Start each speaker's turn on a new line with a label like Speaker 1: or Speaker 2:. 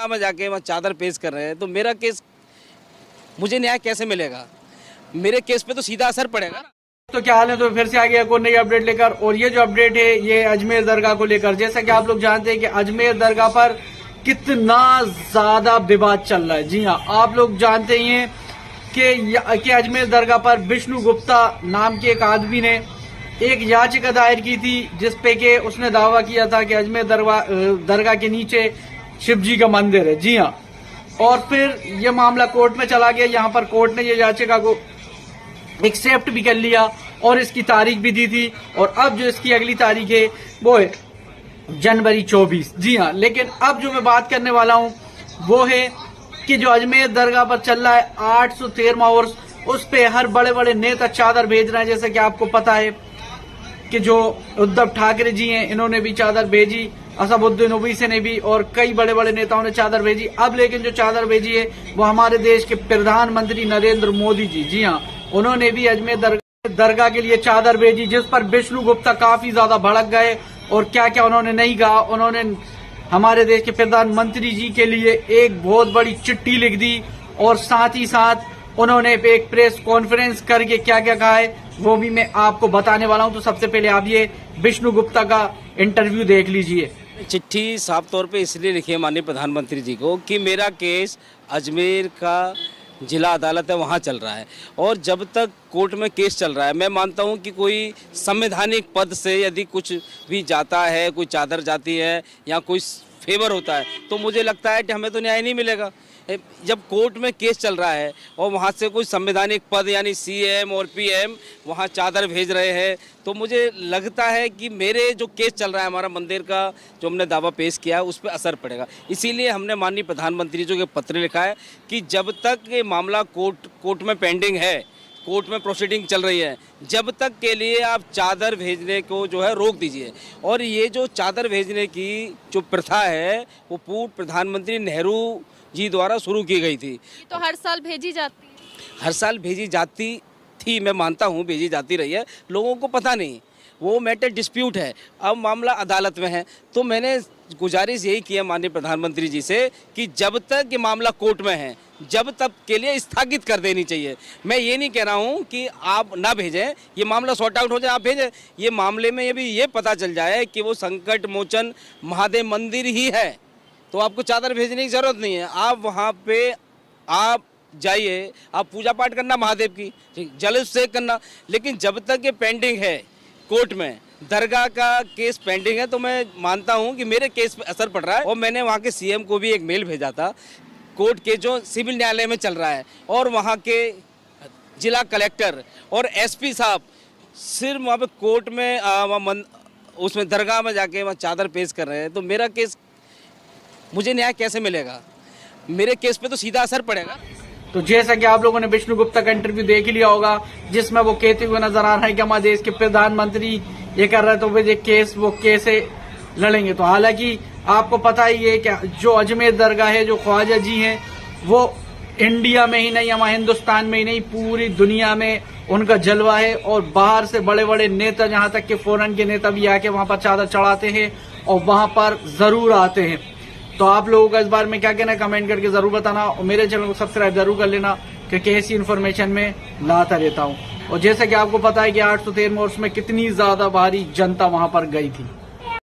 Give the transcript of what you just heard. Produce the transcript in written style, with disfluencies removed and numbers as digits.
Speaker 1: में जाके वहाँ चादर पेश कर रहे हैं, तो मेरा केस, मुझे न्याय कैसे मिलेगा? मेरे केस पे तो सीधा असर पड़ेगा।
Speaker 2: तो क्या हाल है, तो फिर से आ गया कोई नई अपडेट लेकर। और ये जो अपडेट है ये अजमेर दरगाह को लेकर। जैसा कि आप लोग जानते हैं कि अजमेर दरगाह पर कितना ज्यादा विवाद चल रहा है। जी हाँ, आप लोग जानते ही हैं कि अजमेर दरगाह पर विष्णु गुप्ता नाम के एक आदमी ने एक याचिका दायर की थी, जिसपे कि उसने दावा किया था कि अजमेर दरगाह के नीचे शिव जी का मंदिर है। जी हाँ, और फिर ये मामला कोर्ट में चला गया। यहाँ पर कोर्ट ने ये याचिका को एक्सेप्ट भी कर लिया और इसकी तारीख भी दी थी। और अब जो इसकी अगली तारीख है वो है जनवरी 24। जी हाँ, लेकिन अब जो मैं बात करने वाला हूँ वो है कि जो अजमेर दरगाह पर चल रहा है 813वां उर्स, उस पे हर बड़े बड़े नेता चादर भेज रहे हैं। जैसे कि आपको पता है कि जो उद्धव ठाकरे जी हैं, इन्होंने भी चादर भेजी, असदुद्दीन ओवैसी ने भी, और कई बड़े बड़े नेताओं ने चादर भेजी। अब लेकिन जो चादर भेजी है वो हमारे देश के प्रधानमंत्री नरेंद्र मोदी जी, जी हाँ, उन्होंने भी अजमेर दरगाह के लिए चादर भेजी, जिस पर विष्णु गुप्ता काफी ज्यादा भड़क गए। और क्या क्या उन्होंने नहीं कहा, उन्होंने हमारे देश के प्रधानमंत्री जी के लिए एक बहुत बड़ी चिट्ठी लिख दी, और साथ ही साथ उन्होंने एक प्रेस कॉन्फ्रेंस करके क्या क्या कहा है वो भी मैं आपको बताने वाला हूं। तो सबसे पहले आप ये विष्णु गुप्ता का इंटरव्यू देख लीजिए।
Speaker 1: चिट्ठी साफ तौर पे इसलिए लिखी है माननीय प्रधानमंत्री जी को कि मेरा केस अजमेर का जिला अदालत है, वहाँ चल रहा है, और जब तक कोर्ट में केस चल रहा है, मैं मानता हूँ कि कोई संवैधानिक पद से यदि कुछ भी जाता है, कोई चादर जाती है या कोई फेवर होता है, तो मुझे लगता है कि हमें तो न्याय नहीं मिलेगा। जब कोर्ट में केस चल रहा है और वहाँ से कोई संवैधानिक पद यानी सीएम और पीएम वहाँ चादर भेज रहे हैं, तो मुझे लगता है कि मेरे जो केस चल रहा है, हमारा मंदिर का जो हमने दावा पेश किया है, उस पर असर पड़ेगा। इसीलिए हमने माननीय प्रधानमंत्री जी को पत्र लिखा है कि जब तक ये मामला कोर्ट में पेंडिंग है, कोर्ट में प्रोसीडिंग चल रही है, जब तक के लिए आप चादर भेजने को जो है रोक दीजिए। और ये जो चादर भेजने की जो प्रथा है वो पूर्व प्रधानमंत्री नेहरू जी द्वारा शुरू की गई थी।
Speaker 3: तो हर साल भेजी जाती है?
Speaker 1: हर साल भेजी जाती थी, मैं मानता हूँ भेजी जाती रही है, लोगों को पता नहीं, वो मैटर डिस्प्यूट है। अब मामला अदालत में है, तो मैंने गुजारिश यही की है माननीय प्रधानमंत्री जी से कि जब तक ये मामला कोर्ट में है, जब तक के लिए स्थगित कर देनी चाहिए। मैं ये नहीं कह रहा हूँ कि आप ना भेजें, ये मामला सॉर्ट आउट हो जाए, आप भेजें। ये मामले में ये पता चल जाए कि वो संकट मोचन महादेव मंदिर ही है, तो आपको चादर भेजने की जरूरत नहीं है। आप वहाँ पे आप जाइए, आप पूजा पाठ करना महादेव की, जल अभिषेक करना, लेकिन जब तक ये पेंडिंग है कोर्ट में, दरगाह का केस पेंडिंग है, तो मैं मानता हूँ कि मेरे केस पे असर पड़ रहा है। और मैंने वहाँ के सीएम को भी एक मेल भेजा था, कोर्ट के जो सिविल न्यायालय में चल रहा है, और वहाँ के जिला कलेक्टर और एसपी साहब सिर्फ वहाँ पे कोर्ट में उसमें दरगाह में जाके वहाँ चादर पेश कर रहे हैं, तो मेरा केस, मुझे न्याय कैसे मिलेगा? मेरे केस पे तो सीधा असर पड़ेगा।
Speaker 2: तो जैसा कि आप लोगों ने विष्णु गुप्ता का इंटरव्यू देख ही लिया होगा, जिसमें वो कहते हुए नजर आ रहा है कि हमारे देश के प्रधानमंत्री ये कर रहे हैं, तो वे केस वो कैसे लड़ेंगे। तो हालांकि आपको पता ही है कि जो अजमेर दरगाह है, जो ख्वाजा जी हैं, वो इंडिया में ही नहीं, हमारे हिंदुस्तान में ही नहीं, पूरी दुनिया में उनका जलवा है। और बाहर से बड़े बड़े नेता, यहाँ तक के फॉरेन के नेता भी आके वहां पर चादर चढ़ाते हैं और वहां पर जरूर आते हैं। तो आप लोगों का इस बारे में क्या कहना है, कमेंट करके जरूर बताना, और मेरे चैनल को सब्सक्राइब जरूर कर लेना, क्योंकि ऐसी इन्फॉर्मेशन में लाता रहता हूँ। और जैसा कि आपको पता है कि 813 उर्स में कितनी ज्यादा भारी जनता वहां पर गई थी।